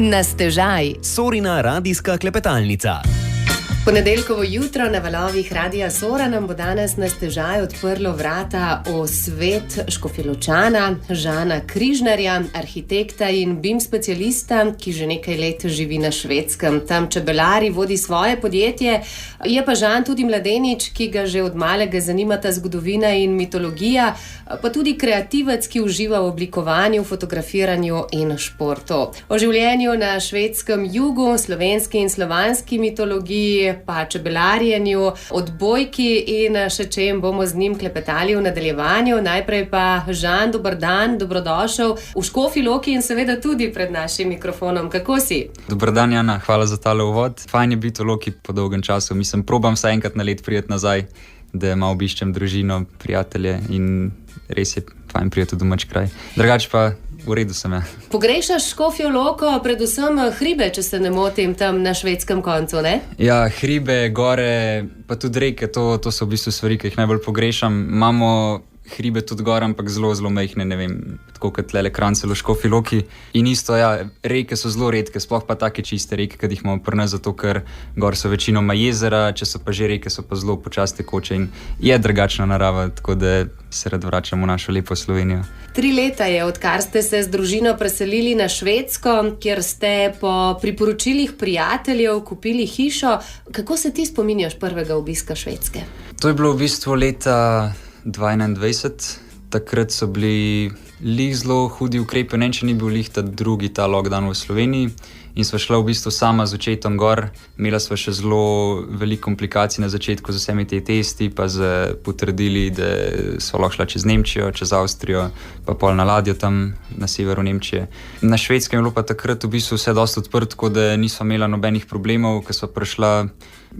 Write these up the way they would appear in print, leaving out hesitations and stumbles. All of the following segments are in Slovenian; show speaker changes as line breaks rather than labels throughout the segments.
Na stežaj.
Sorina radijska klepetalnica.
Ponedeljkovo jutro na valovih Radia Sora nam bo danes na stežaj odprlo vrata v svet Škofjeločana, Žana Križnarja, arhitekta in BIM specialista, ki že nekaj let živi na Švedskem. Tam čebelari, vodi svoje podjetje. Je pa Žan tudi mladenič, ki ga že od malega zanimata zgodovina in mitologija, pa tudi kreativec, ki uživa v oblikovanju, fotografiranju in športu. O življenju na švedskem jugu, slovenski in slovanski mitologiji, pa čebelarjenju, odbojki in še čem bomo z njim klepetali v nadaljevanju. Najprej pa Žan, dober dan, dobrodošel v Škofji Loki in seveda tudi pred našim mikrofonom. Kako si?
Dober dan, Jana, hvala za tale uvod. Fajn je biti v Loki po dolgem času. Mislim, probam vsaj enkrat na let priti nazaj, da malo obiščem družino, prijatelje in res je fajn priti v domač kraj. Drugač pa v redu sem.
Pogrešaš Škofjo Loko, predvsem hribe, če se ne motim, tam na švedskem koncu, ne?
Ja, hribe, gore, pa tudi reke, to so v bistvu stvari, ki jih najbolj pogrešam. Imamo hribe tudi gor, ampak zelo majhne, ne vem, tako kot tlele Kranjcelo v Škofji Loki. In isto, ja, reke so zelo redke, sploh pa take čiste reke, kad jih imamo pri nas, zato ker gor so večinoma jezera, če so pa že reke, so pa zelo počasti tekoče in je drugačna narava, tako da se rad vračamo v našo lepo Slovenijo.
3 leta je, odkar ste se z družino preselili na Švedsko, kjer ste po priporočilih prijateljev kupili hišo. Kako se ti spominjaš prvega obiska Švedske?
To je bilo v bistvu leta 2021. Takrat so bili zelo hudi ukrepi, ne, če ni bil ta drugi lockdown v Sloveniji. In sva šla v bistvu sama z očetom gor. Imela sva še zelo veliko komplikacij na začetku z vsemi te testi, pa z potrdili, da sva lahko šla čez Nemčijo, čez Avstrijo, pa pol na ladjo tam na severu Nemčije. Na Švedskem je bilo pa takrat v bistvu vse dosti odprto, tako da nisva imela nobenih problemov. Ko sva prišla,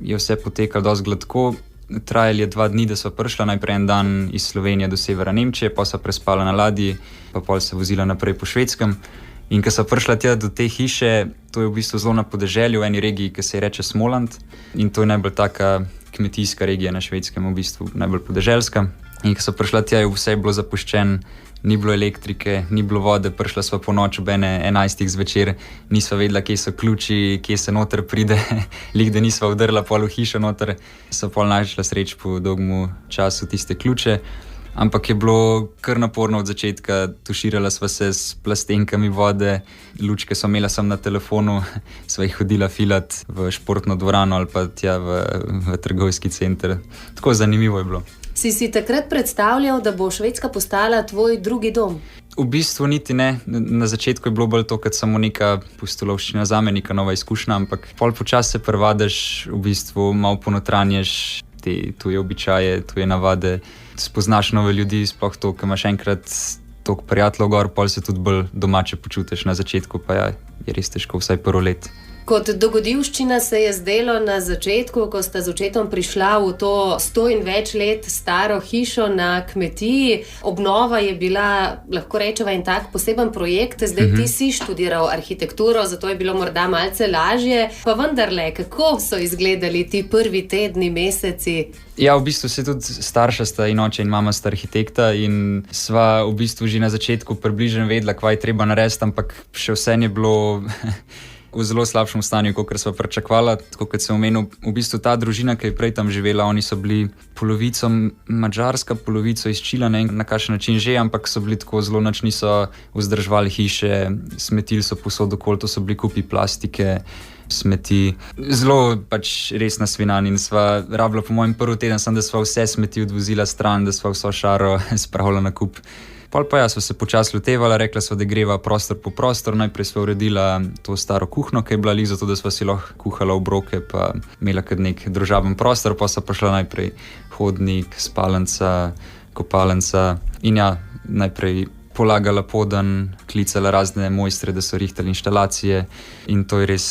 je vse potekalo dosti gladko. Trajalo je 2 dni, da sva prišla, najprej en dan iz Slovenije do severa Nemčije, pa sva prespala na ladji, pa pol se vozila naprej po Švedskem. In ko sva prišla tja do te hiše, to je v bistvu zelo na podeželju, v eni regiji, ki se je reče Smoland. In to je najbolj taka kmetijska regija na Švedskem, v bistvu najbolj podeželska. In ko sva prišla tja, vse je bilo zapuščeno, ni bilo elektrike, ni bilo vode, prišla sva po noč ob 11 zvečer, nisva vedela, kje so ključi, kje se noter pride, lik da nisva vdrla pol v hišo noter, sva pol našla sreč po dolgmu času tiste ključe. Ampak je bilo kar naporno od začetka, tuširala sva se s plastenkami vode, lučke sva imela sem na telefonu, sva jih hodila filat v športno dvorano ali pa tja v trgovski center. Tako zanimivo je bilo.
Si takrat predstavljal, da bo Švedska postala tvoj drugi dom?
V bistvu niti ne. Na začetku je bilo bolj to, kot samo neka pustolovščina zame, neka nova izkušnja, ampak pol počas se privadiš, v bistvu malo ponotranješ te tuje običaje, tuje navade, spoznaš nove ljudi, sploh to, ko imaš enkrat toliko prijateljev gor, pol se tudi bolj domače počutiš. Na začetku pa ja, je res težko, vsaj prvo let.
Kot dogodivščina se je zdelo na začetku, ko sta z očetom prišla v to 100 in več let staro hišo na kmetiji. Obnova je bila, lahko rečeva, en tak poseben projekt. Zdaj ti si študiral arhitekturo, zato je bilo morda malce lažje. Pa vendarle, kako so izgledali ti prvi tedni, meseci?
Ja, v bistvu se tudi starša sta in oče in mama sta arhitekta in sva v bistvu že na začetku približno vedela, kaj je treba narediti, ampak še vse je bilo v zelo slabšem stanju, kot sva pričakovala. Tako kot sem omenil, v bistvu ta družina, ki je prej tam živela, oni so bili polovico Madžarska, polovico iz Čila, ne na kakšen način že, ampak so bili tako zelo nič niso vzdrževali hiše, smetili so povsod okoli, to so bili kupi plastike, smeti. Zelo pač res nasvinani in sva rabila po mojem prvi teden, da sva vse smeti odvozila stran, da sva vso šaro spravila na kup. Pol pa ja, sva se počasi lotevala, rekla sva, da greva prostor po prostor. Najprej sva uredila to staro kuhno, ki je bila lih zato, da sva si lahko kuhala obroke, pa imela kar nek družaben prostor, pa sva prišla najprej hodnik, spalnica, kopalnica in ja, najprej polagala poden, klicala razne mojstre, da so rihtali inštalacije in to je res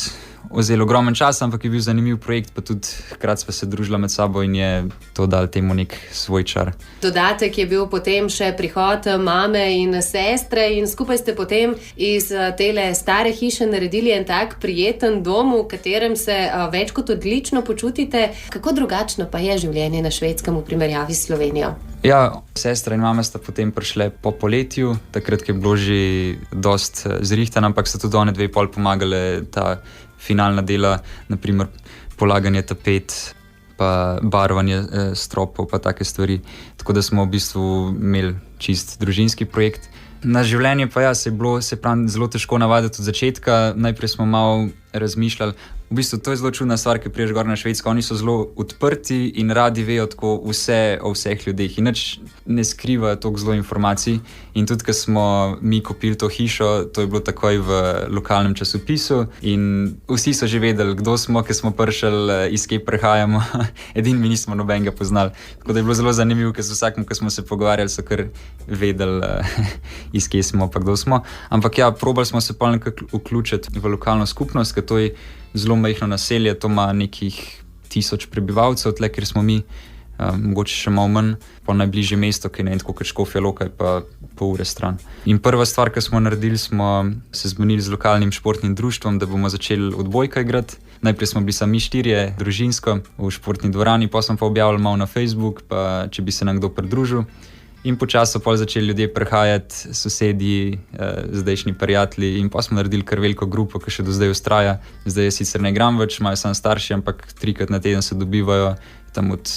vzelo ogromen čas, ampak je bil zanimiv projekt, pa tudi hkrati sva se družila med sabo in je to dal temu nek svoj čar.
Dodatek je bil potem še prihod mame in sestre in skupaj ste potem iz tele stare hiše naredili en tak prijeten dom, v katerem se več kot odlično počutite. Kako drugačno pa je življenje na Švedskem v primerjavi s Slovenijo?
Ja, sestra in mama sta potem prišle po poletju, takrat, ko je bilo že dost zrihtano, ampak sta tudi one dve pol pomagale ta finalna dela, naprimer polaganje tapet, pa barvanje stropov, pa take stvari. Tako da smo v bistvu imeli čist družinski projekt. Na življenje pa se je bilo zelo težko navaditi od začetka. Najprej smo malo razmišljali. V bistvu to je zelo čudna stvar, ki priješ gor na Švedsko. Oni so zelo odprti in radi vejo tako vse o vseh ljudeh. In nič ne skrivajo toliko zelo informacij. In tudi, ko smo mi kupili to hišo, to je bilo takoj v lokalnem časopisu. In vsi so že vedeli, kdo smo, ker smo prišli, iz kje prihajamo. Edini mi nismo nobenega poznali. Tako da je bilo zelo zanimivo, ker z vsakim, ko smo se pogovarjali, so kar vedeli, iz kje smo pa kdo smo. Ampak ja, probali smo se pa nekako vključiti v lokalno skupnost, ker to je zelo majhno naselje, to ima nekih 1000 prebivalcev, tle, kjer smo mi, mogoče še malo manj, pa najbližje mesto, ki je ne tako kot Škofja Loka, je pa pol ure stran. In prva stvar, ki smo naredili, smo se zmenili z lokalnim športnim društvom, da bomo začeli odbojka igrati. Najprej smo bili sami 4, družinsko, v športni dvorani, pa smo pa objavili malo na Facebook, pa če bi se nam kdo pridružil. In počasno pol začeli ljudje prihajati, sosedji, zdajšnji prijatelji, in pa smo naredili kar veliko grupo, ki še do zdaj vztraja. Zdaj sicer ne igram več, imajo samo starši, ampak 3-krat na teden se dobivajo tam od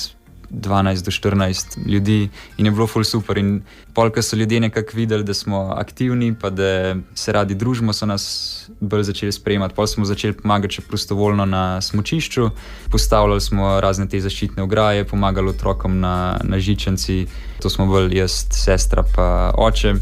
12 do 14 ljudi in je bilo ful super. In pol, ko so ljudje nekako videli, da smo aktivni, pa da se radi družimo, so nas bolj začeli sprejemati. Pol smo začeli pomagati še prostovoljno na smučišču, postavljali smo razne te zaščitne ograje, pomagali otrokom na žičanci. To smo bolj jaz, sestra pa oče.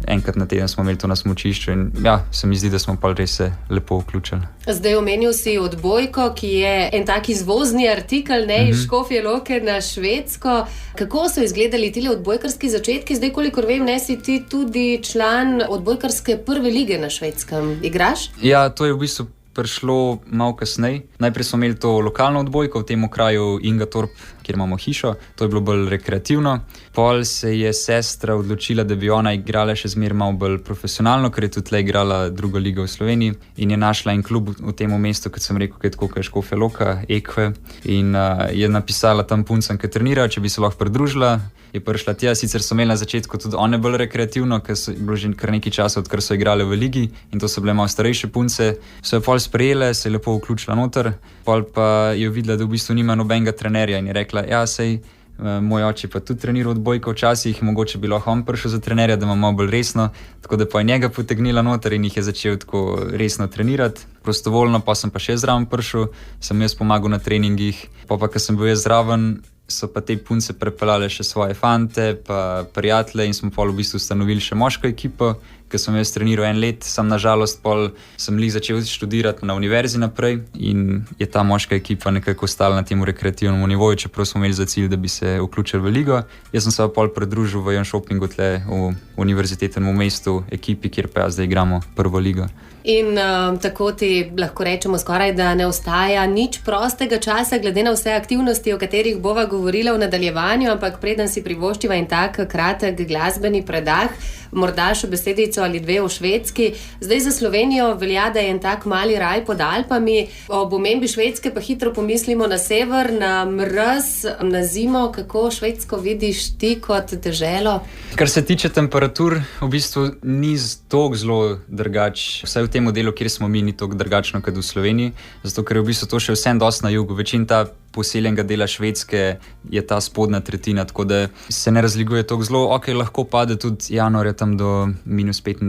Enkrat na teden smo imeli to na smučišču in ja, se mi zdi, da smo pa res se lepo vključili.
Zdaj omenil si odbojko, ki je en tak izvozni artikel, iz Škofje Loke na Švedsko. Kako so izgledali tile odbojkarski začetki? Zdaj, kolikor vem, si ti tudi član odbojkarske prve lige na Švedskem. Igraš?
Ja, to je v bistvu prišlo malo kasneje. Najprej smo imeli to lokalno odbojko v tem kraju Ingatorp, kjer imamo hišo. To je bilo bolj rekreativno. Pol se je sestra odločila, da bi ona igrala še zmeraj malo bolj profesionalno, ker je tudi tle igrala drugo ligo v Sloveniji in je našla en klub v tem mestu, kot sem rekel, ki je tako, kot je Škofja Loka, Ekve, in je napisala tam puncem, ki trenirajo, če bi se lahko pridružila. Je prišla tja, sicer so imeli na začetku tudi one bolj rekreativno, ker so bilo že kar nekaj časa, odkar so igrali v ligi in to so bile malo starejše punce. So jo pol sprejele, se je lepo vključila noter, pol pa je videla, da v bistvu nima nobenega trenerja in je rekla, ja, sej, moj oče pa tudi treniral odbojko včasih, mogoče bi lahko on prišel za trenerja, da ima malo bolj resno, tako da pa je njega potegnila noter in jih je začel tako resno trenirati. Prostovoljno pa sem pa še zraven prišel, sem jaz pomagal na treningih, pa ko sem bil jaz zraven, so pa te punce prepeljale še svoje fante, pa prijatelje in smo pol v bistvu ustanovili še moško ekipo, ker sem jaz treniral 1 let, sem nažalost pol sem začel študirati na univerzi naprej in je ta moška ekipa nekako ostala na tem rekreativnem nivoju, čeprav smo imeli za cilj, da bi se vključili v ligo. Jaz sem se pa pol pridružil v Jönköpingu tle v univerzitetnem mestu ekipi, kjer pa zdaj igramo prvo ligo.
In tako ti lahko rečemo skoraj, da ne ostaja nič prostega časa, glede na vse aktivnosti, o katerih bova govorila v nadaljevanju, ampak preden si privoščiva in tak kratek glasbeni predah, morda še besedico ali dve o Švedski. Zdaj za Slovenijo velja, da je en tak mali raj pod Alpami. Ob omembi Švedske pa hitro pomislimo na sever, na mraz, na zimo. Kako Švedsko vidiš ti kot deželo?
Kar se tiče temperatur, v bistvu ni toliko zelo drugače. Vsaj v tem delu, kjer smo mi, ni toliko drugačno kot v Sloveniji, zato ker je v bistvu to še vsem dosti na jugu. Večina ta poseljenega dela Švedske je ta spodnja tretjina, tako da se ne razlikuje toliko zelo. Ok, lahko pade tudi januarja tam do -25,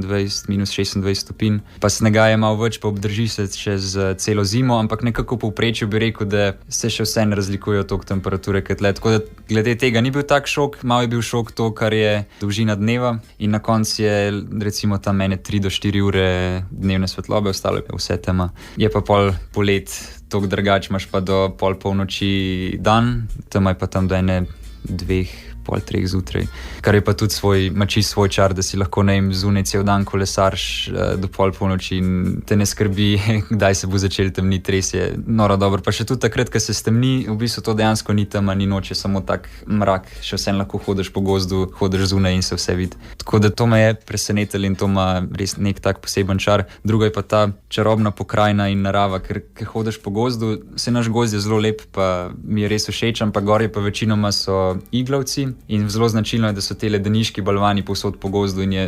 -26 stopinj, pa snega je malo več, pa obdrži se čez celo zimo, ampak nekako v povprečju bi rekel, da se še vse ne razlikujejo toliko temperature kot tle. Tako da glede tega ni bil tak šok, malo je bil šok to, kar je dolžina dneva in na koncu je recimo tam 3 do 4 ure dnevne svetlobe, ostalo je vse tema. Je pa pol polet toliko drugače, imaš pa do polnoči dan, tam je pa tam do 2, pol 3 zjutraj. Kar je pa tudi svoj čar, da si lahko zunaj cel dan kolesarš do pol polnoči in te ne skrbi, kdaj se bo začel temniti, res je noro dobro. Pa še tudi takrat, ko se stemni, v bistvu to dejansko ni tema, ni noč, je samo tak mrak, še vsem lahko hodiš po gozdu, hodiš zunaj in se vse vidi. Tako da to me je presenetilo in to ima res nek tak poseben čar. Druga je pa ta čarobna pokrajina in narava, ker hodiš po gozdu, se naš gozd je zelo lep, pa mi je res všeč, ampak gor je pa večinoma so iglavci. In zelo značilno je, da so te ledeniški balvani povsod po gozdu in je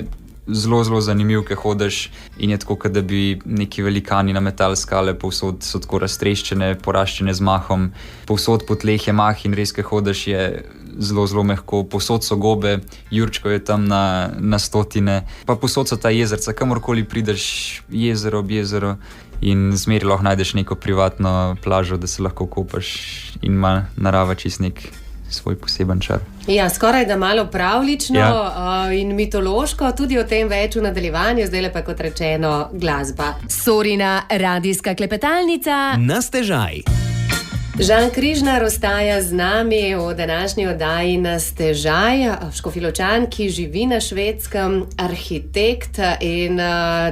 zelo, zelo zanimiv, ker hodiš in je tako, kot da bi neki velikani nametali skale, povsod so tako raztreščene, poraščene z mahom, povsod po tleh je mah in res, ker hodiš, je zelo, zelo mehko, povsod so gobe, jurčko je tam na stotine, pa povsod so ta jezerca, kamorkoli prideš, jezero ob jezero in zmeri lahko najdeš neko privatno plažo, da se lahko kopaš in ima narava čist nek svoj poseben čar.
Ja, skoraj da malo pravlično in mitološko, tudi o tem več v nadaljevanju, zdaj pa kot rečeno glasba. Sorina radijska klepetalnica
na stežaj.
Žan Križnar ostaja z nami v današnji oddaji Na stežaj. Škofjeločan, ki živi na Švedskem, arhitekt in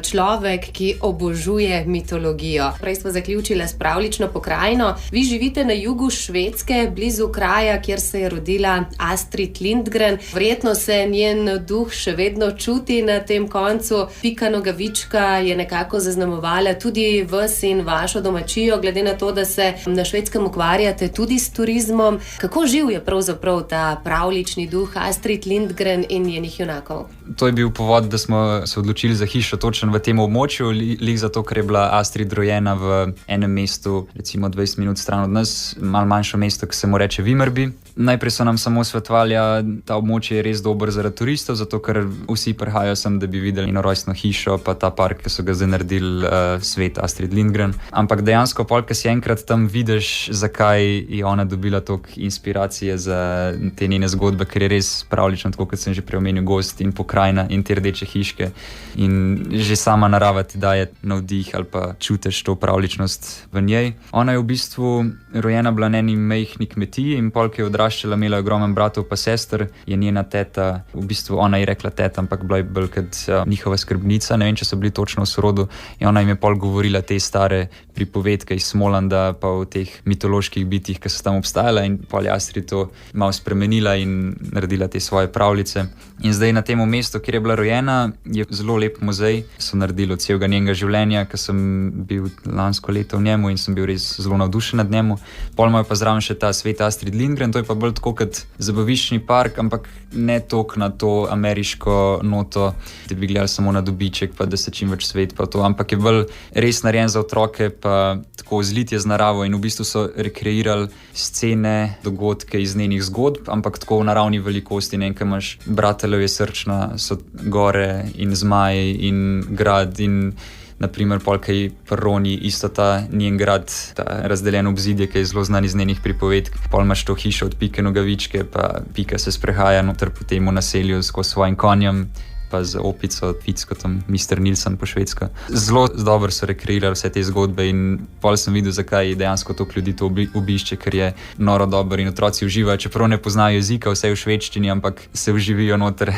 človek, ki obožuje mitologijo. Prej smo zaključili s pravlično pokrajino. Vi živite na jugu Švedske, blizu kraja, kjer se je rodila Astrid Lindgren. Verjetno se njen duh še vedno čuti na tem koncu. Pika Nogavička je nekako zaznamovala tudi vas in vašo domačijo, glede na to, da se na Švedskem ukvarjate tudi s turizmom. Kako živ je pravzaprav ta pravlični duh Astrid Lindgren in njenih junakov?
To je bil povod, da smo se odločili za hišo točno v tem območju, lih zato, ker je bila Astrid rojena v enem mestu, recimo 20 minut stran od nas, malo manjše mesto, ki se mu reče Vimmerby. Najprej so nam samo svetovali, ta območje je res dober zaradi turistov, zato ker vsi prihajajo sem, da bi videli rojstno hišo, pa ta park, ki so ga zdaj naredili svet Astrid Lindgren. Ampak dejansko, ko si enkrat tam vidiš, zakaj je ona dobila toliko inspiracije za te njene zgodbe, ker je res pravlično, tako kot sem že prej omenil, gozd in pokrajina in te rdeče hiške. In že sama narava ti daje navdih ali pa čutiš to pravličnost v njej. Ona je v bistvu rojena bila na eni majhni kmetiji in polk je odraščala, imela ogromen bratov pa sester, je njena teta, v bistvu ona je rekla teta, ampak bila je bolj kot njihova skrbnica, ne vem, če so bili točno v sorodu, in ona jim je pol govorila te stare pripovedke iz Smolanda, pa o teh mitoloških bitjih, ki so tam obstajala, in pol je Astrid to malo spremenila in naredila te svoje pravljice. In zdaj na tem mestu, kjer je bila rojena, je zelo lep muzej, so naredili od celega njenega življenja, ker sem bil lansko leto v njemu in sem bil res zelo navdušen nad njemu. Pol ima pa zraven še ta svet Astrid Lindgren, to je pa bolj tako kot zabaviščni park, ampak ne toliko na to ameriško noto, da bi gledali samo na dobiček, pa da se čim več svet pa to, ampak je bolj res narejen za otroke, pa tako zlitje z naravo in v bistvu so rekreirali scene, dogodke iz njenih zgodb, ampak tako v naravni velikosti, ne vem, kaj imaš Brateljev je srčna, so gore in zmaj in grad in naprimer polkaj Peroni, isto ta njen grad, ta razdeljen obzidje, ki je zelo znan iz njenih pripovedk. Pol imaš to hišo od Pike Nogavičke, pa Pika se sprehaja noter po tem naselju s svojim konjem, pa z opico, Ficko, tam Mr. Nilsson po švedsko. Zelo dobro so rekreirali vse te zgodbe in pol sem videl, zakaj dejansko toliko ljudi to obišče, ker je noro dobro in otroci uživajo, čeprav ne poznajo jezika, vse v švedščini, ampak se uživijo noter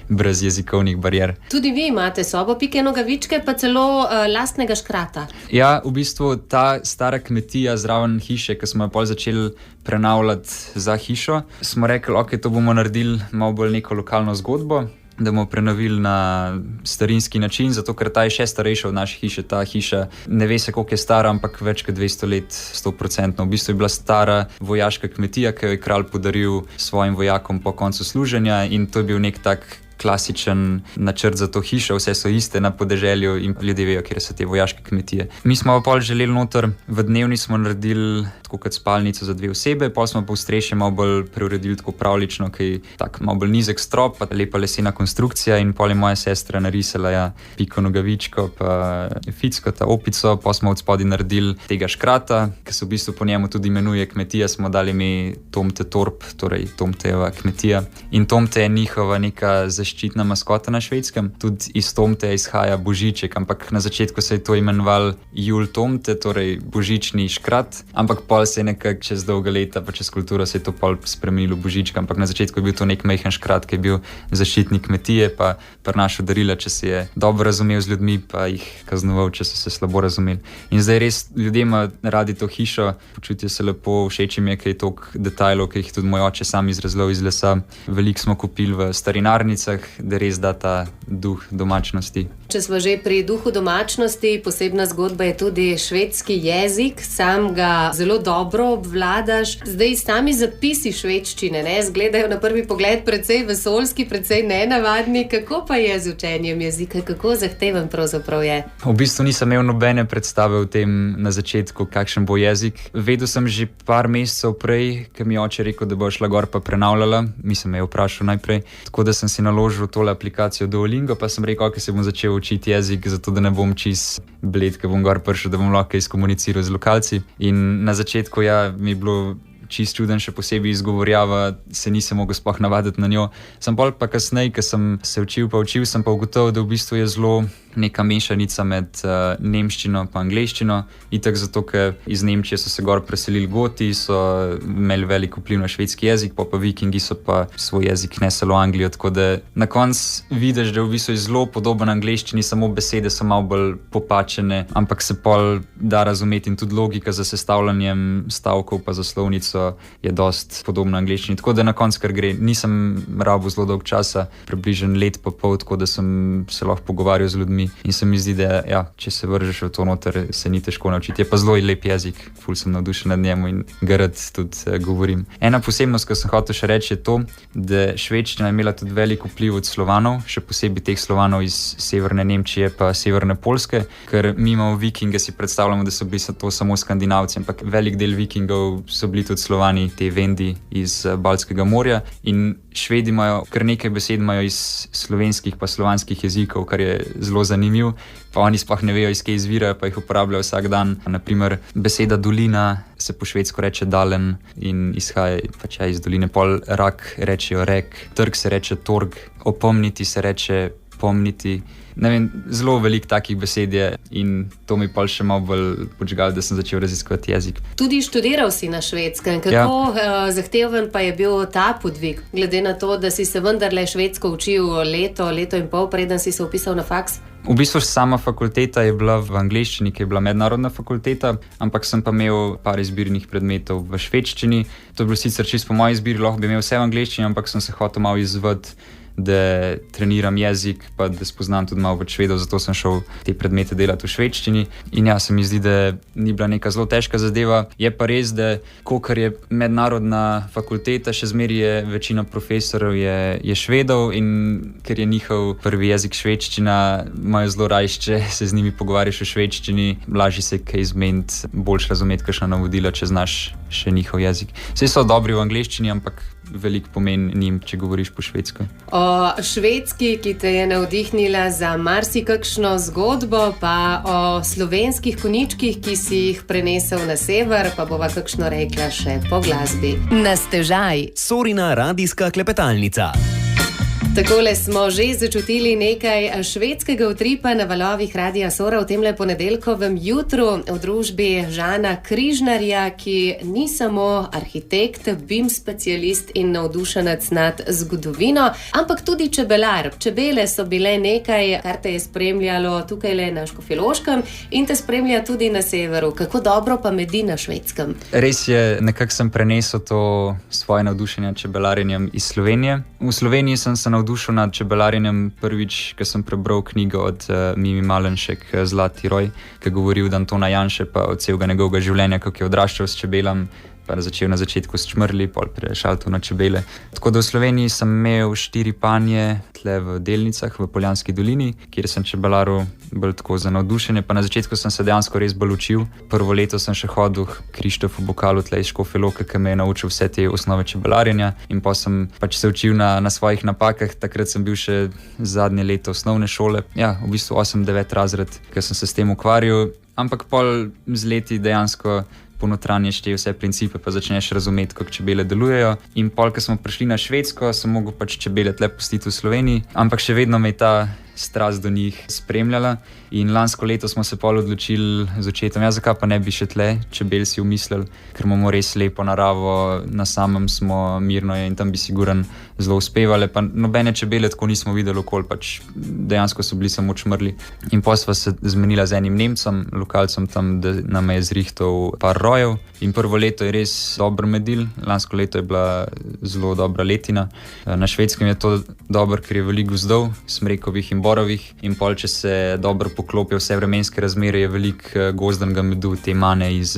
brez jezikovnih barijer.
Tudi vi imate sobo Pike Nogavičke, pa celo lastnega škrata.
Ja, v bistvu ta stara kmetija zraven hiše, ki smo jo pol začeli prenavljati za hišo, smo rekli, ok, to bomo naredili malo bolj neko lokalno zgodbo, da bomo prenovili na starinski način, zato ker ta je še starejša od naše hiše. Ta hiša ne ve se, koliko je stara, ampak več kot 200 let, 100%. V bistvu je bila stara vojaška kmetija, ki jo je kralj podaril svojim vojakom po koncu služenja in to je bil nek tak klasičen načrt za to hišo, vse so iste na podeželju in ljudje vejo, kjer so te vojaške kmetije. Mi smo pa pol želeli noter, v dnevni smo naredili tako kot spalnico za 2 osebe, pol smo pa v streše malo bolj preuredili tako pravlično, ki je tak malo bolj nizek strop, pa lepa lesena konstrukcija in pol je moja sestra narisala Piko Nogavičko, pa Ficko, ta opico, pa smo od spodaj naredili tega škrata, ki se v bistvu po njemu tudi imenuje kmetija, smo dali ime Tomte Torp, torej Tomtejeva kmetija. In Tomte je njihova neka zaščitna maskota na Švedskem. Tudi iz Tomte izhaja Božiček, ampak na začetku se je to imenoval Jul Tomte, torej božični škrat, ampak pol pol se je nekako čez dolga leta, pa čez kulturo se je to pol spremenilo božička, ampak na začetku je bil to nek majhen škrat, ki je bil zaščitnik kmetije, pa prinašal darila, če se je dobro razumel z ljudmi, pa jih kaznoval, če so se slabo razumeli. In zdaj res ljudje imajo radi to hišo, počutijo se lepo, všeč jim je, ker je toliko detajlov, ki jih tudi moj oče sam izrezlal iz lesa. Veliko smo kupili v starinarnicah, da res da ta duh domačnosti.
Če smo že pri duhu domačnosti, posebna zgodba je tudi švedski jezik. Sam ga zelo dobro obvladaš. Zdaj sami zapisi švedščine, ne, izgledajo na prvi pogled precej vesoljski, precej nenavadni. Kako pa je z učenjem jezika? Kako zahteven pravzaprav je?
V bistvu nisem imel nobene predstave o tem na začetku, kakšen bo jezik. Vedel sem že par mesecev prej, ker mi je oče rekel, da bo šla gor pa prenavljala. Mislim, me je vprašal najprej. Tako da sem si naložil tole aplikacijo Duolingo, pa sem rekel, da se bom začel učiti jezik, zato da ne bom čist bled, ker bom gor prišel, da bom lahko izkomuniciral z lokalci. In na začetku mi je bilo čist čuden, še posebej izgovorjava, se nisem mogel sploh navaditi na njo. Sem bolj pa kasneje, ker sem se učil, sem pa ugotovil, da v bistvu je zelo neka mešanica med nemščino in angleščino. Itak zato, ker iz Nemčije so se gor preselili Goti, so imeli veliko vpliv na švedski jezik, pa Vikingi so pa svoj jezik nesli v Anglijo. Tako da na koncu vidiš, da je v bistvu zelo podoben angleščini, samo besede so malo bolj popačene, ampak se pol da razumeti in tudi logika za sestavljanjem stavkov pa za slovnico je dost podobna angleščini. Tako da na koncu kar gre. Nisem rabil zelo dolg časa, približno let pa pol, tako da sem se lahko pogovarjal z ljudmi. In se mi zdi, da če se vržeš v to noter, se ni težko naučiti. Je pa zelo lep jezik, ful sem navdušen nad njemu in ga rad tudi govorim. Ena posebnost, ki sem hotel še reči, je to, da švedščina je imela tudi veliko vpliv od Slovanov, še posebej teh Slovanov iz severne Nemčije pa severne Poljske, ker mimo Vikinge si predstavljamo, da so bili to samo Skandinavci, ampak velik del Vikingov so bili tudi Slovani, te Vendi iz Baltskega morja, in Švedi imajo kar nekaj besed iz slovenskih pa slovanskih jezikov, kar je zelo zanimiv, pa oni sploh ne vejo, iz kje izvirajo, pa jih uporabljajo vsak dan. Naprimer, beseda dolina se po švedsko reče dalen in izhaja iz doline. Pol rak rečejo rek, trg se reče torg, opomniti se reče pomniti. Ne vem, zelo veliko takih besed je in to mi pol še malo bolj podžgal, da sem začel raziskovati jezik.
Tudi študiral si na Švedskem. Kako zahteven pa je bil ta podvig, glede na to, da si se vendarle švedsko učil leto in pol, preden si se vpisal na faks?
V bistvu sama fakulteta je bila v angleščini, ki je bila mednarodna fakulteta, ampak sem pa imel par izbirnih predmetov v švedščini. To je bilo sicer čisto po moji izbiri, lahko bi imel vse v angleščini, ampak sem se hotel malo izvati, da treniram jezik, pa da spoznam tudi malo več Švedov, zato sem šel te predmete delati v švedščini. In se mi zdi, da ni bila neka zelo težka zadeva. Je pa res, da kolikor je mednarodna fakulteta, še zmeraj je večina profesorjev je Švedov, in ker je njihov prvi jezik švedščina, imajo zelo rajši, če se z njimi pogovarjaš v švedščini, lažje se kaj izmeniti, boljš razumeti kakšna navodila, če znaš še njihov jezik. Vsi so dobri v angleščini, ampak veliko pomeni njim, če govoriš po švedsko.
O Švedski, ki te je navdihnila za marsikakšno zgodbo, pa o slovenskih konjičkih, ki si jih prenesel na sever, pa bova kakšno rekla še po glasbi. Na stežaj.
Sorina radijska klepetalnica.
Takole smo že začutili nekaj švedskega utripa na valovih Radia Sora v temle ponedeljkovem jutru v družbi Žana Križnarja, ki ni samo arhitekt, BIM specialist in navdušenec nad zgodovino, ampak tudi čebelar. Čebele so bile nekaj, kar te je spremljalo tukaj na Škofjeloškem in te spremlja tudi na severu. Kako dobro pa medi na Švedskem? Res je,
nekako sem prenesel to svoje navdušenje čebelarjenjem iz Slovenije. V Sloveniji sem se navdušil nad čebelarjenjem prvič, ko sem prebral knjigo od Mimi Malenšek Zlati roj, ki govori od Antona Janše pa od celega njegovega življenja, kako je odraščal s čebelam, pa začel na začetku s čmrli, pol prešal tu na čebele. Tako da v Sloveniji sem imel 4 panje tle v Delnicah v Poljanski dolini, kjer sem čebelaril bolj tako za navdušenje, pa na začetku sem se dejansko res bolj učil. Prvo leto sem še hodil k Krištofu Bokalu tle iz Škofje Loke, ki me je naučil vse te osnove čebelarjenja, in pa sem se učil na svojih napakah. Takrat sem bil še zadnje leto osnovne šole, v bistvu 8-9 razred, ker sem se s tem ukvarjal, ampak pol z leti dejansko ponotranješ te vse principe, pa začneš razumeti, kako čebele delujejo. In pol, ko smo prišli na Švedsko, sem mogel čebele tle pustiti v Sloveniji, ampak še vedno me je ta strast do njih spremljala. In lansko leto smo se pol odločili z očetom, zakaj pa ne bi še tle čebel si umislili, ker imamo res lepo naravo, na samem smo mirno in tam bi siguran zelo uspevali, pa nobene čebele tako nismo videli okoli, pač dejansko so bili samo čmrli. In pa sva se zmenila z enim Nemcem, lokalcem tam, da nam je zrihtal par rojev. In prvo leto je res dobro medil, lansko leto je bila zelo dobra letina. Na Švedskem je to dobro, ker je veliko gozdov, smrekovih in borovih, in pol, če se dobro poklopijo vse vremenske razmere, je veliko gozdenega medu, te mane iz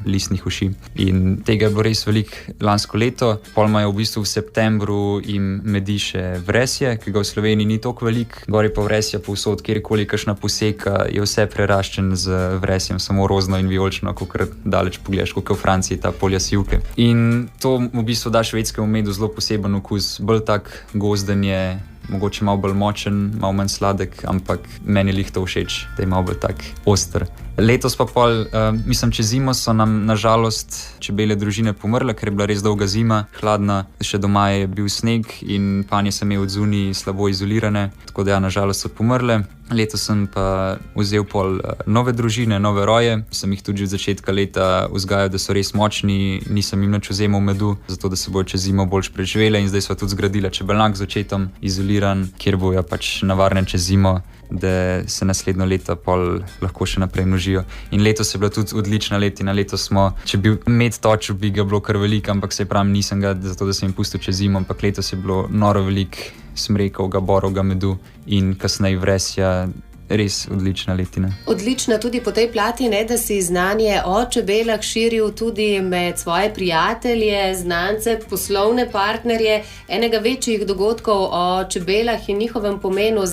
listnih uši. In tega je bilo res veliko lansko leto. Pol imajo v bistvu v septembru in medi še vresje, ki ga v Sloveniji ni toliko veliko. Gor je pa vresja povsod, kjerkoli kakšna poseka, je vse preraščen z vresjem, samo rozno in vijolično, kakor daleč pogledaš, kot v Franciji ta polja sivke. In to v bistvu da švedskemu medu zelo poseben okus, bolj tak gozden je, mogoče malo bolj močen, malo manj sladek, ampak meni je to všeč, da je malo bolj tak oster. Letos pa mislim, čez zimo so nam nažalost čebele družine pomrle, ker je bila res dolga zima, hladna, še doma je bil sneg in panje sem imel od zunaj slabo izolirane, tako da nažalost so pomrle. Letos sem pa vzel nove družine, nove roje, sem jih tudi od začetka leta vzgajal, da so res močni, nisem jim nič vzemal medu, zato da se bojo čez zimo bolj preživele in zdaj sva tudi zgradila čebelnjak z očetom, izoliran, kjer bojo pač na varnem čez zimo, da se naslednjo leto lahko še naprej množijo. In letos je bila tudi odlična letina, letos smo, če bi med točil, bi ga bilo kar veliko, ampak se pravim, nisem ga zato, da sem jim pustil čez zimo, ampak letos je bilo noro veliko smrekovega, borovega medu in kasneje vresja. Res odlična letina.
Odlična tudi po tej plati, da si znanje o čebelah širil tudi med svoje prijatelje, znance, poslovne partnerje. Enega večjih dogodkov o čebelah in njihovem pomenu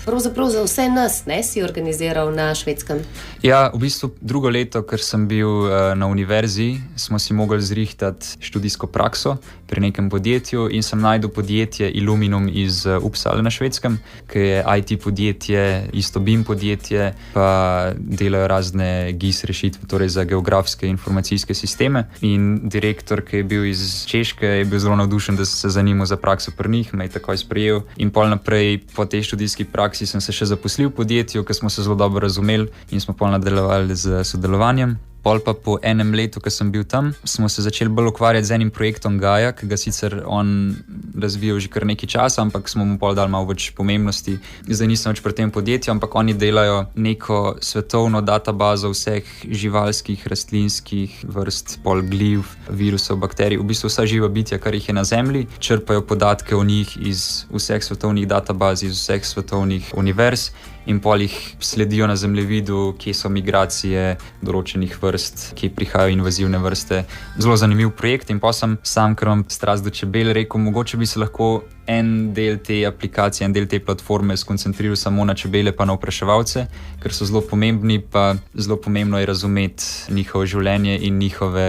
pravzaprav za vse nas, si organiziral na Švedskem.
Ja, v bistvu drugo leto, ker sem bil na univerzi, smo si mogli zrihtati študijsko prakso pri nekem podjetju in sem najdel podjetje Illuminum iz Uppsale na Švedskem, ki je IT podjetje, isto BIM podjetje, pa delajo razne GIS rešitve, torej za geografske informacijske sisteme. In direktor, ki je bil iz Češke, je bil zelo navdušen, da sem se zanimal za prakso pri njih, me je takoj sprejel. In pol naprej po tej študijski praksi sem se še zaposlil v podjetju, ker smo se zelo dobro razumeli in smo pol nadaljevali z sodelovanjem. Pol pa po enem letu, ko sem bil tam, smo se začeli bolj ukvarjati z enim projektom Gaia, ki ga sicer on razvijal že kar nekaj časa, ampak smo mu pol dali malo več pomembnosti. Zdaj nisem več pri tem podjetju, ampak oni delajo neko svetovno databazo vseh živalskih, rastlinskih vrst, pol gljiv, virusov, bakterij, v bistvu vsa živa bitja, kar jih je na Zemlji, črpajo podatke o njih iz vseh svetovnih databaz, iz vseh svetovnih univerz. In pol jih sledijo na zemljevidu, kje so migracije določenih vrst, kje prihajajo invazivne vrste. Zelo zanimiv projekt in pa sem sam, ker imam strast do čebel, rekel, mogoče bi se lahko en del te aplikacije, en del te platforme skoncentriral samo na čebele pa na opraševalce, ker so zelo pomembni, pa zelo pomembno je razumeti njihovo življenje in njihove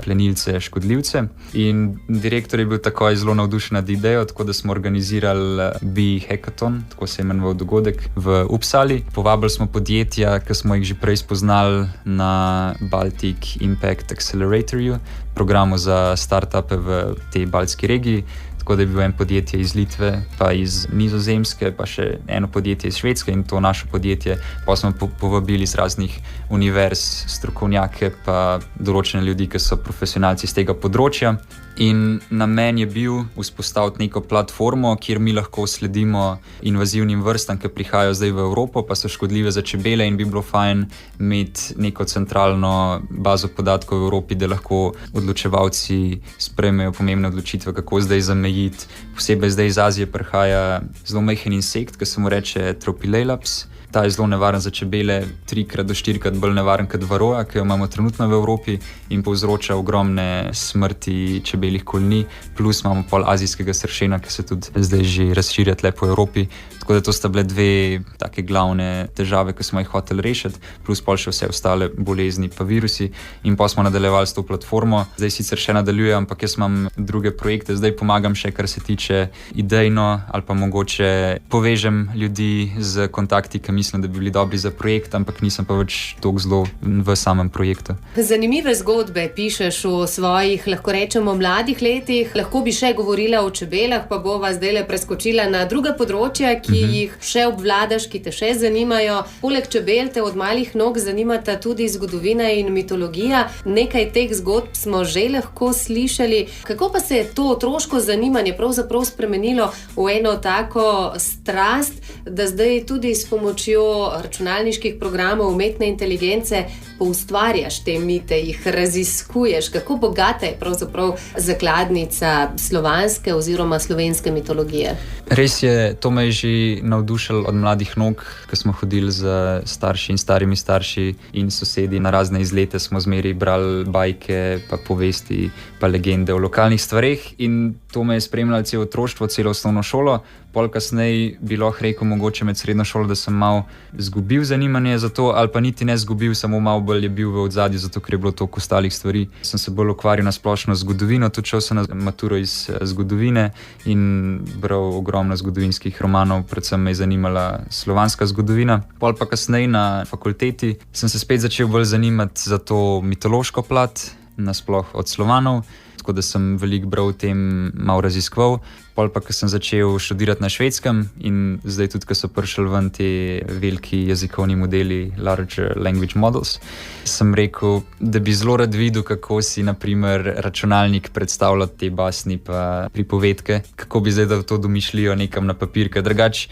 plenilce, škodljivce. In direktor je bil takoj zelo navdušen nad idejo, tako da smo organizirali Bee Hackathon, tako se je imenoval dogodek v Uppsali. Povabili smo podjetja, ki smo jih že prej spoznali na Baltic Impact Acceleratorju, programu za startupe v tej baltski regiji. Tako da je bil en podjetje iz Litve, pa iz Nizozemske, pa še eno podjetje iz Švedske in to našo podjetje. Pa smo povabili iz raznih univerz, strokovnjake, pa določene ljudi, ki so profesionalci z tega področja. In namen je bil vzpostaviti neko platformo, kjer mi lahko sledimo invazivnim vrstam, ki prihajajo zdaj v Evropo, pa so škodljive za čebele in bi bilo fajn imeti neko centralno bazo podatkov v Evropi, da lahko odločevalci sprejmejo pomembne odločitve, kako zdaj zamejiti. Posebej zdaj iz Azije prihaja zelo majhen insekt, ki se mu reče Tropilelaps. Ta je zelo nevaren za čebele, 3 do 4 bolj nevaren kot varoja, ki jo imamo trenutno v Evropi in povzroča ogromne smrti čebeljih kolonij, plus imamo pol azijskega sršena, ki se tudi zdaj že razširja tle po Evropi. Tako da to sta bile dve take glavne težave, ki smo jih hoteli rešiti, plus pol še vse ostale bolezni pa virusi. In pa smo nadaljevali s to platformo. Zdaj sicer še nadaljujem, ampak jaz imam druge projekte, zdaj pomagam še, kar se tiče idejno ali pa mogoče povežem ljudi z kontakti, ki mi mislim, da bi bili dobri za projekt, ampak nisem pa več toliko zelo v samem projektu.
Zanimive zgodbe pišeš v svojih, lahko rečemo, mladih letih. Lahko bi še govorila o čebelah, pa bova zdajle preskočila na druga področja, ki jih še obvladaš, ki te še zanimajo. Poleg čebel te od malih nog zanimata tudi zgodovina in mitologija. Nekaj teh zgodb smo že lahko slišali. Kako pa se je to otroško zanimanje pravzaprav spremenilo v eno tako strast, da zdaj tudi s pomočjo računalniških programov umetne inteligence poustvarjaš te mite, jih raziskuješ? Kako bogata je pravzaprav zakladnica slovanske oziroma slovenske mitologije?
Res je, to me je že navdušilo od mladih nog, ko smo hodili z starši in starimi starši in sosedi na razne izlete, smo zmeri brali bajke, pa povesti, pa legende o lokalnih stvareh, in to me je spremljalo celo otroštvo, celo osnovno šolo. Pol kasneje bi lahko rekel, mogoče med srednjo šolo, da sem malo zgubil zanimanje za to, ali pa niti ne zgubil, samo malo bolj je bil v odzadju, zato ker je bilo toliko ostalih stvari. Sem se bolj ukvarjal na splošno zgodovino, tudi šel sem na maturo iz zgodovine in bral ogromno zgodovinskih romanov, predvsem me je zanimala slovanska zgodovina. Pol pa kasneje na fakulteti sem se spet začel bolj zanimati za to mitološko plat, nasploh od Slovanov, tako da sem veliko bral o tem, malo raziskoval. Pol pa, ko sem začel študirati na Švedskem in zdaj tudi, ko so prišli ven ti veliki jezikovni modeli, large language models, sem rekel, da bi zelo rad videl, kako si na primer računalnik predstavlja te basni pa pripovedke, kako bi zdaj dal to domišljijo nekam na papir, ker drugače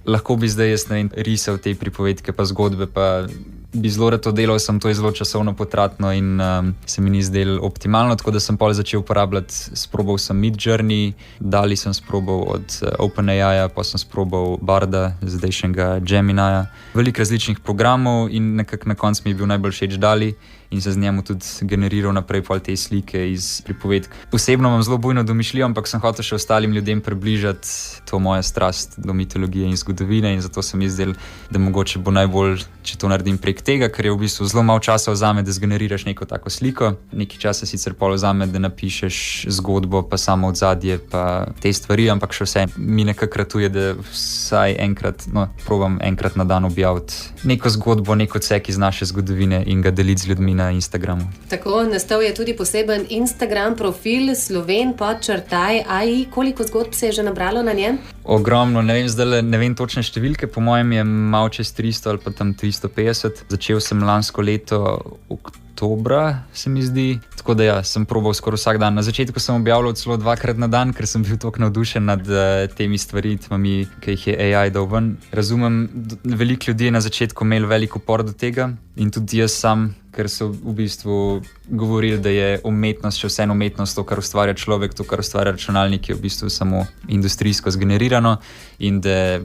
lahko bi zdaj, jaz ne vem, risal te pripovedke pa zgodbe, pa bi zelo rad to delal, sem to je zelo časovno potratno in se mi ni zdelo optimalno, tako da sem pol začel uporabljati, sprobal sem Midjourney, DALL-E sem sprobal od OpenAI-ja, pa sem sprobal Barda, zdajšnjega Gemini-ja, veliko različnih programov in nekako na koncu mi je bil najbolj všeč DALL-E in se z njemu tudi generiral naprej pol te slike iz pripovedk. Osebno imam zelo bujno domišljijo, ampak sem hotel še ostalim ljudem približati to mojo strast do mitologije in zgodovine in zato se mi zdelo, da mogoče bo najbolj, če to naredim prek tega, ker je v bistvu zelo malo časa vzame, da zgeneriraš neko tako sliko. Nekaj časa sicer pol vzame, da napišeš zgodbo, pa samo odzadje, pa te stvari, ampak še vse mi nekako ratuje, da vsaj enkrat, probam enkrat na dan objaviti neko zgodbo, neko odsek iz naše zgodovine in ga deliti z ljudmi na Instagramu.
Tako, nastal je tudi poseben Instagram profil Sloven_AI. Koliko zgodb se je že nabralo na njem?
Ogromno, ne vem točne številke, po mojem je malo čez 300 ali pa tam 350. Začel sem lansko leto oktobra, se mi zdi. Tako da ja, sem probal skoraj vsak dan. Na začetku sem objavljal celo 2-krat na dan, ker sem bil toliko navdušen nad temi stvaritvami, ki jih je AI dal ven. Razumem, veliko ljudi je na začetku imel veliko upor do tega in tudi jaz sam, ker so v bistvu govorili, da je umetnost še vseeno umetnost, to, kar ustvarja človek, to, kar ustvarja računalnik, je v bistvu samo industrijsko zgenerirano in da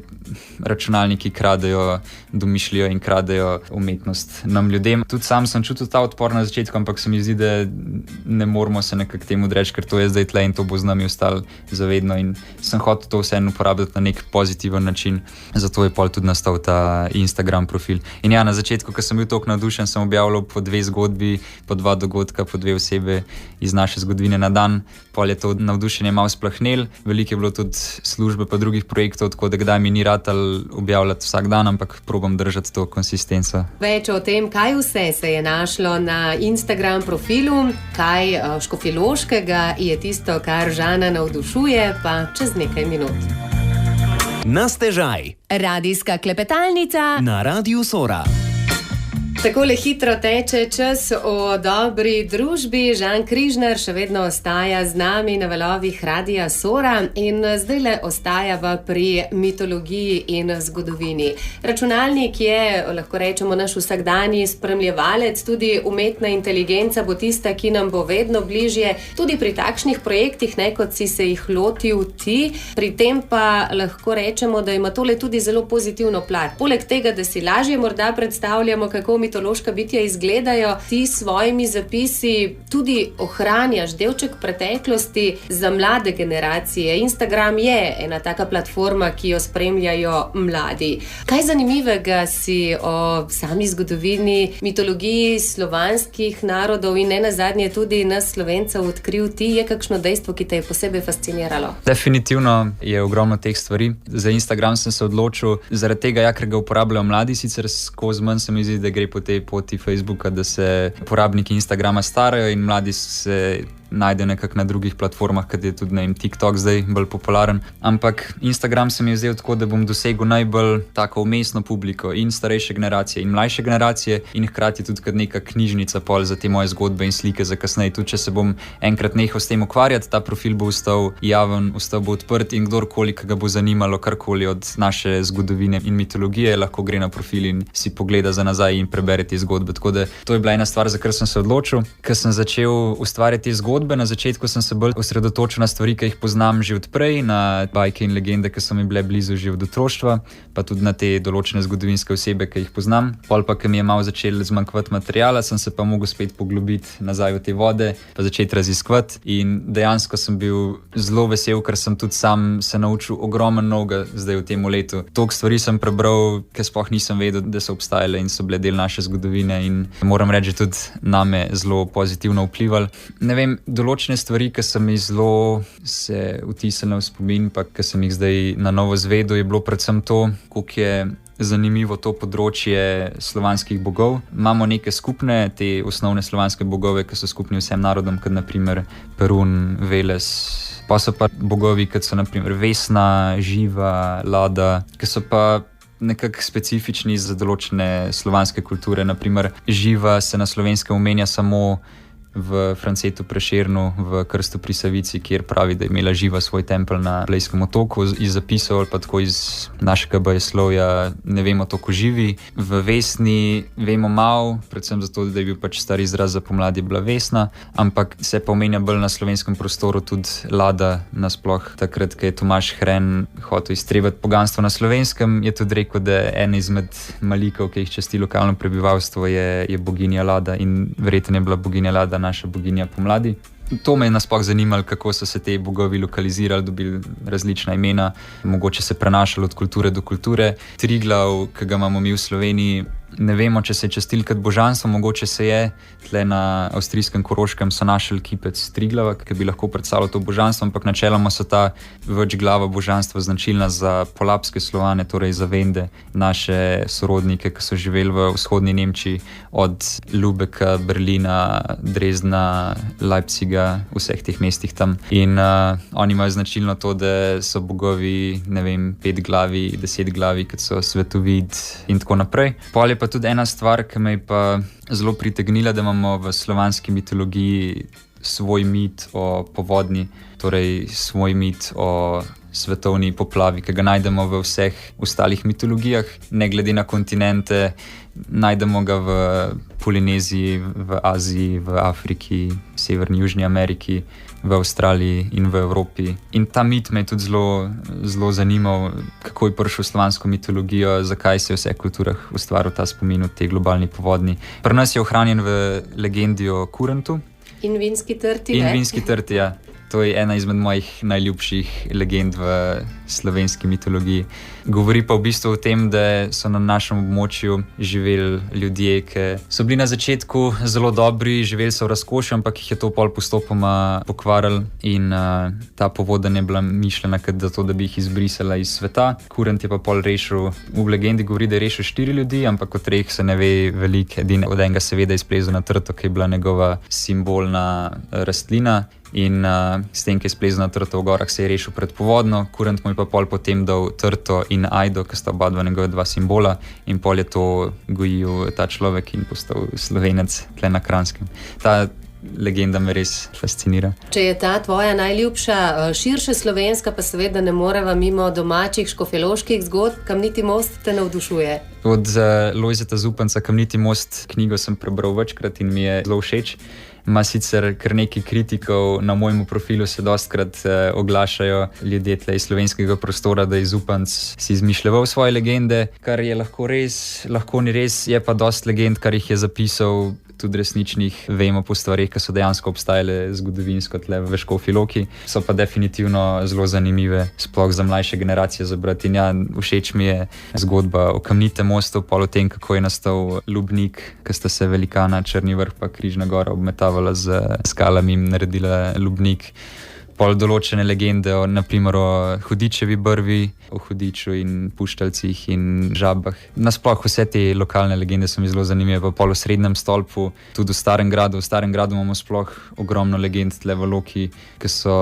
računalniki kradejo domišljijo in kradejo umetnost nam ljudem. Tudi sam sem čutil ta odpor na začetku, ampak se mi zdi, da ne moramo se nekako temu odreči, ker to je zdaj tle in to bo z nami ostalo zavedno in sem hotel to vseeno uporabljati na nek pozitiven način. Zato je pol tudi nastal ta Instagram profil. In ja, na začetku, ko sem bil toliko navdušen, sem objavljal po 2 zgodbi, po 2 dogodka, po 2 osebe iz naše zgodovine na dan. Pol je to navdušenje malo splahnelo, veliko je bilo tudi službe pa drugih projektov, tako da kdaj mi ni ratal objavljati vsak dan, ampak probam držati to konsistenco.
Več o tem, kaj vse se je našlo na Instagram profilu, kaj škofjeloškega je tisto, kar Žana navdušuje, pa čez nekaj minut.
Na stežaj.
Radijska klepetalnica
Na Radiu Sora.
Takole hitro teče čas o dobri družbi. Žan Križnar še vedno ostaja z nami na valovih Radia Sora in zdajle ostajava pri mitologiji in zgodovini. Računalnik je, lahko rečemo, naš vsakdanji spremljevalec, tudi umetna inteligenca bo tista, ki nam bo vedno bližje, tudi pri takšnih projektih, kot si se jih lotil ti. Pri tem pa lahko rečemo, da ima tole tudi zelo pozitivno plat. Poleg tega, da si lažje morda predstavljamo, kako mitologija mitološka bitja izgledajo, ti s svojimi zapisi tudi ohranjaš delček preteklosti za mlade generacije. Instagram je ena taka platforma, ki jo spremljajo mladi. Kaj zanimivega si o sami zgodovini, mitologiji slovanskih narodov in nenazadnje tudi nas Slovencev odkril ti? Je kakšno dejstvo, ki te je posebej fasciniralo?
Definitivno je ogromno teh stvari. Za Instagram sem se odločil zaradi tega, ker ga uporabljajo mladi, sicer skozi manj se mi zdi, da gre po tej poti Facebooka, da se uporabniki Instagrama starajo in mladi se najde nekako na drugih platformah, kad je tudi TikTok zdaj bolj popularen. Ampak Instagram se mi je vzel tako, da bom dosegel najbolj tako umestno publiko in starejše generacije in mlajše generacije in hkrati tudi kot neka knjižnica pol za te moje zgodbe in slike za kasneje. Tudi če se bom enkrat nehal s tem ukvarjati, ta profil bo ostal javen, ostal bo odprt in kdorkoli, ki ga bo zanimalo karkoli od naše zgodovine in mitologije, lahko gre na profil in si pogleda za nazaj in prebere te zgodbe. Tako da to je bila ena stvar, za kar sem se odločil. Ker sem začel ustvarjati te zgodbe, na začetku sem se bolj osredotočil na stvari, ki jih poznam že odprej, na bajke in legende, ki so mi bile blizu že od otroštva, pa tudi na te določene zgodovinske osebe, ki jih poznam. Pol pa, ki mi je malo začel zmanjkovati materiala, sem se pa mogel spet poglobiti nazaj v te vode, pa začeti raziskovati. In dejansko sem bil zelo vesel, ker sem tudi sam se naučil ogromno novega zdaj v tem letu. Toliko stvari sem prebral, ki sploh nisem vedel, da so obstajale in so bile del naše zgodovine in moram reči, da tudi name zelo pozitivno vplivali. Ne vem, določene stvari, ki so mi zelo se vtisnile v spomin, pa ki sem jih zdaj na novo zvedel, je bilo predvsem to, koliko je zanimivo to področje slovanskih bogov. Imamo neke skupne, te osnovne slovanske bogove, ki so skupni vsem narodom, kot naprimer Perun, Veles. Pa so pa bogovi, kot so naprimer Vesna, Živa, Lada, ki so pa nekako specifični za določene slovanske kulture. Naprimer, Živa se na slovenskem omenja samo v Francetu Prešernu, v Krstu pri Savici, kjer pravi, da je imela Živa svoj tempelj na Blejskem otoku. Iz zapisov ali pa tako iz našega bajeslovja ne vemo toliko Živi. V Vesni vemo malo, predvsem zato, da je bil pač star izraz za pomlad je bila Vesna, ampak se pa omenja bolj na slovenskem prostoru tudi Lada nasploh. Takrat, ko je Tomaž Hren hotel iztrebati poganstvo na slovenskem, je tudi rekel, da ena izmed malikov, ki jih časti lokalno prebivalstvo, je boginja Lada in verjetno je bila boginja Lada naša boginja pomladi. To me je nasploh zanimalo, kako so se te bogovi lokalizirali, dobili različna imena, mogoče se prenašali od kulture do kulture. Triglav, ki ga imamo mi v Sloveniji, ne vemo, če se je častil kot božanstvo, mogoče se je. Tle na avstrijskem Koroškem so našli kipec Triglava, ki bi lahko predstavljal to božanstvo, ampak načeloma so ta večglava božanstva značilna za polapske Slovane, torej za Vende, naše sorodnike, ki so živeli v vzhodni Nemčiji, od Lübecka, Berlina, Dresdna, Leipziga, vseh teh mestih tam. In oni imajo značilno to, da so bogovi, ne vem, 5 glavi, 10 glavi, kot so Svetovid in tako naprej. Pol je pa tudi ena stvar, ki me je pa zelo pritegnila, da imamo v slovanski mitologiji svoj mit o povodni, torej svoj mit o svetovni poplavi, ki ga najdemo v vseh ostalih mitologijah, ne glede na kontinente. Najdemo ga v Polineziji, v Aziji, v Afriki, v Severni, Južni Ameriki, v Avstraliji in v Evropi. In ta mit me je tudi zelo zanimal, kako je prišel v slovansko mitologijo, zakaj se je v vseh kulturah ustvaril ta spomin o tej globalni povodni. Pri nas je ohranjen v legendi o Kurantu.
In Vinski trti,
In Vinski trti, ja. To je ena izmed mojih najljubših legend v slovenski mitologiji. Govori pa v bistvu o tem, da so na našem območju živeli ljudje, ki so bili na začetku zelo dobri, živeli so v razkošju, ampak jih je to pol postopoma pokvarilo in ta povodenj je bila mišljena za to, da bi jih izbrisala iz sveta. Kurant je pa pol rešil, v legendi govori, da je rešil 4 ljudi, ampak o 3 se ne ve veliko. Od enega seveda je splezil na trto, ki je bila njegova simbolna rastlina. In s tem, ki je splezil na trto v gorah, se je rešil pred povodno. Kurant mu je pa pol potem dal trto in ajdo, ki sta oba njegova 2 simbola, in pol je to gojil ta človek in postal Slovenec tle na Kranskem. Ta legenda me res fascinira.
Če je ta tvoja najljubša, širše slovenska, pa seveda ne moreva mimo domačih škofjeloških zgodb, Kamniti most te navdušuje?
Od Lojzeta Zupanca Kamniti most knjigo sem prebral večkrat in mi je zelo všeč. Ima sicer kar nekaj kritikov, na mojem profilu se dostkrat oglašajo ljudje tle iz slovenskega prostora, da je Zupanc si izmišljeval svoje legende, kar je lahko res, lahko ni res, je pa dost legend, kar jih je zapisal, tudi resničnih, vemo po stvarih, ki so dejansko obstajale zgodovinsko tle v Škofji Loki, so pa definitivno zelo zanimive, sploh za mlajše generacije za brati. In ja, všeč mi je zgodba o Kamnitem mostu, pol o tem, kako je nastal Lubnik, ko sta se velikana Črni vrh pa Križna gora obmetavala z skalami in naredila Lubnik. Pol določene legende, naprimer o Hudičevi brvi, o Hudiču in Pušteljcih in Žabah. Nasploh vse te lokalne legende so mi zelo zanimive, pa pol v Srednjem stolpu, tudi v Starem gradu. V Starem gradu imamo sploh ogromno legend tle v Loki, ki so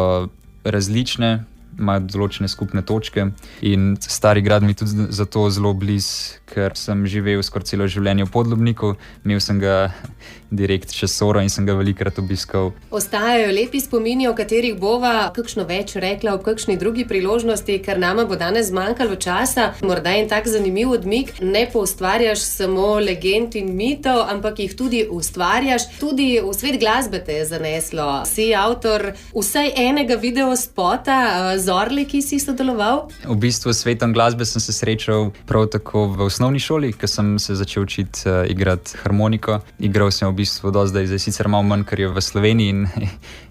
različne, imajo določene skupne točke in Stari grad mi tudi zato zelo blizu, ker sem živel skoraj celo življenje v Podlubniku, imel sem ga direkt čez Soro in sem ga velikokrat obiskal.
Ostajajo lepi spomini, o katerih bova kakšno več rekla ob kakšni drugi priložnosti, ker nama bo danes zmanjkalo časa. Morda en tak zanimiv odmik, ne poustvarjaš samo legend in mitov, ampak jih tudi ustvarjaš. Tudi v svet glasbe te je zaneslo. Si avtor vsaj enega videospota z Orleki si sodeloval?
V bistvu s svetom glasbe sem se srečal prav tako v osnovni šoli, ko sem se začel učiti igrati harmoniko. Igral sem v bistvu do zdaj sicer malo manj, ker je v Sloveniji in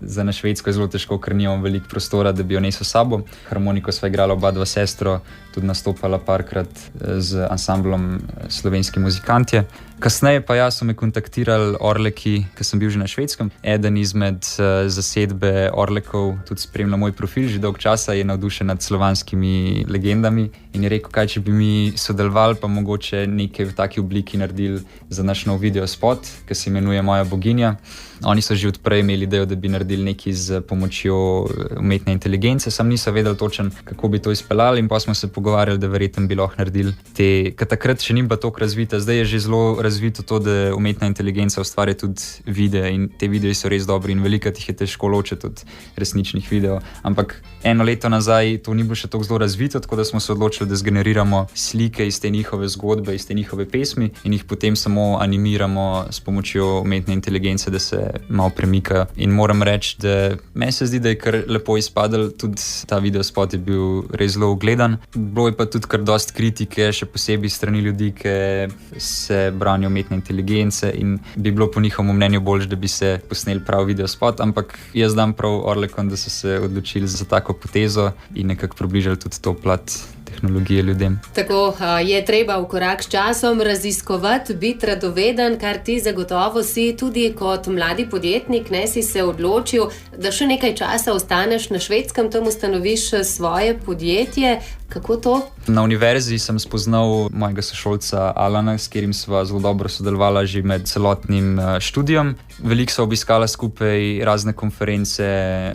za na Švedsko je zelo težko, ker nimam veliko prostora, da bi jo nesel s sabo. Harmoniko sva igrala oba dva sestro, tudi nastopala parkrat z ansamblom Slovenski muzikantje. Kasneje pa ja, so me kontaktirali Orleki, ker sem bil že na Švedskem. Eden izmed zasedbe Orlekov tudi spremlja moj profil, že dolg časa je navdušen nad slovanskimi legendami in je rekel, kaj če bi mi sodelovali, pa mogoče nekaj v taki obliki naredili za naš nov videospot, ki se imenuje Moja boginja. Oni so že odprej imeli idejo, da bi naredili nekaj z pomočjo umetne inteligence, sam niso vedeli točno, kako bi to izpeljali in pa smo se pogovarjali, da verjetno bi lahko naredili te, ker takrat še ni bilo toliko razvita, zdaj je že zelo razvito to, da umetna inteligenca ustvarja tudi videe in te videi so res dobri in velikrat jih je težko ločiti od resničnih videov. Ampak eno leto nazaj to ni bilo še tako zelo razvito, tako da smo se odločili, da zgeneriramo slike iz te njihove zgodbe, iz te njihove pesmi in jih potem samo animiramo s pomočjo umetne inteligence, da se malo premikajo. In moram reči, da meni se zdi, da je kar lepo izpadel, tudi ta videospot je bil res zelo ogledan. Bilo je pa tudi kar dost kritike, še posebej strani ljudi, ki se branijo umetne inteligence in bi bilo po njihovem mnenju bolje, da bi se posneli prav videospot, ampak jaz dam prav Orlekom, da so se odločili za tako potezo in nekako približali tudi to plat tehnologije ljudem.
Tako je treba v korak s časom raziskovati, biti radoveden, kar ti zagotovo si tudi kot mladi podjetnik, ne, si se odločil, da še nekaj časa ostaneš na Švedskem, tam ustanoviš svoje podjetje. Kako to?
Na univerzi sem spoznal mojega sošolca Alana, s katerim sva zelo dobro sodelovala že med celotnim študijom. Veliko sva obiskala skupaj razne konference,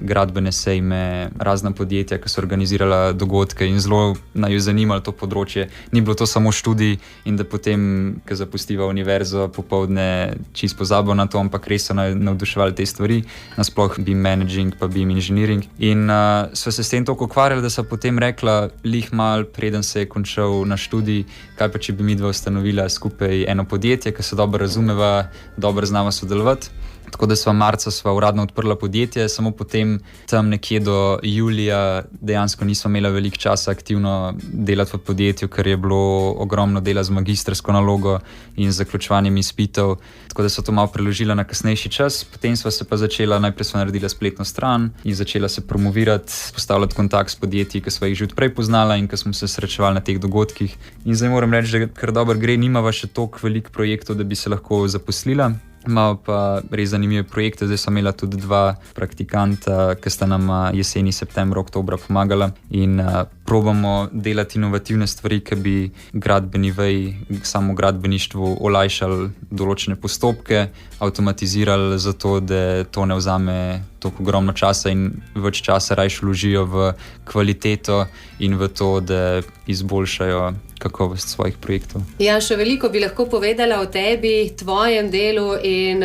gradbene sejme, razna podjetja, ki so organizirala dogodke in zelo naju zanimalo to področje. Ni bilo to samo študij in da potem, ko zapustiva univerzo, popoldne čisto pozabo na to, ampak res so navduševali te stvari, nasploh BIM managing pa BIM engineering. In sva se s tem toliko ukvarjali, da sva potem rekla, mal, preden se je končal na študij, kaj pa če bi midva ustanovila skupaj eno podjetje, ki se dobro razumeva, dobro znava sodelovati. Tako da marca sva uradno odprla podjetje, samo potem tam nekje do julija dejansko nisva imela veliko časa aktivno delati v podjetju, ker je bilo ogromno dela z magistrsko nalogo in zaključovanjem izpitov, tako da so to malo preložila na kasnejši čas. Potem sva se pa začela, najprej sva naredila spletno stran in začela se promovirati, postavljati kontakt s podjetji, ki sva jih že odprej poznala in ki smo se srečevali na teh dogodkih. In zdaj moram reči, da kar dobro gre, nimava še toliko veliko projektov, da bi se lahko zaposlila. Imamo pa res zanimive projekte, zdaj so imela tudi 2 praktikanta, ki sta nam jeseni, septembra, oktobra pomagala in probamo delati inovativne stvari, ki bi gradbeni veji, samo gradbeništvu olajšali določene postopke, avtomatizirali zato, da to ne vzame toliko ogromno časa in več časa rajš vložijo v kvaliteto in v to, da izboljšajo kakovost svojih projektov.
Ja, še veliko bi lahko povedala o tebi, tvojem delu in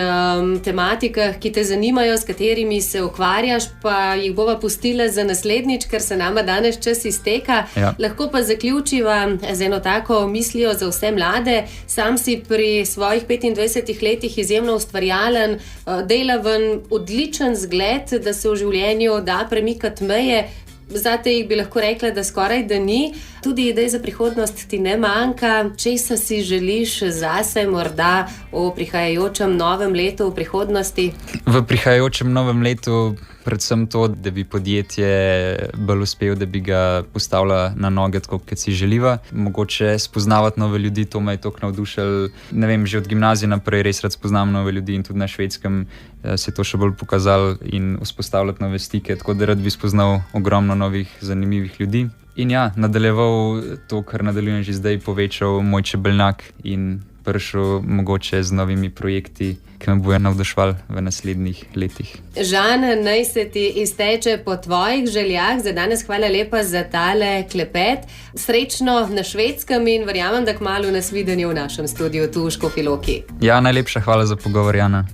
tematikah, ki te zanimajo, s katerimi se ukvarjaš, pa jih bova pustila za naslednjič, ker se nama danes čas izteka.
Ja.
Lahko pa zaključiva z eno tako mislijo za vse mlade. Sam si pri svojih 25 letih izjemno ustvarjalen, delaven, odličen zgled, da se v življenju da premikati meje. Zate jih bi lahko rekla, da skoraj da ni. Tudi idej za prihodnost ti ne manjka. Česa si želiš zase morda v prihajajočem novem letu, v prihodnosti?
V prihajajočem novem letu predvsem to, da bi podjetje bolj uspelo, da bi ga postavila na noge, tako kot si želiva. Mogoče spoznavati nove ljudi, to me je toliko navdušilo. Ne vem, že od gimnazije naprej res rad spoznam nove ljudi in tudi na Švedskem se je to še bolj pokazalo in vzpostavljati nove stike, tako da rad bi spoznal ogromno novih zanimivih ljudi. In ja, nadaljeval to, kar nadaljujem že zdaj, povečal moj čebeljak in prišel mogoče z novimi projekti, ki me bojo navduševali v naslednjih letih.
Žan, naj se ti izteče po tvojih željah. Za danes hvala lepa za tale klepet. Srečno na Švedskem in verjamem, da kmalu nas videnje v našem studiu tu v Škofji Loki.
Ja, najlepša hvala za pogovor, Jana.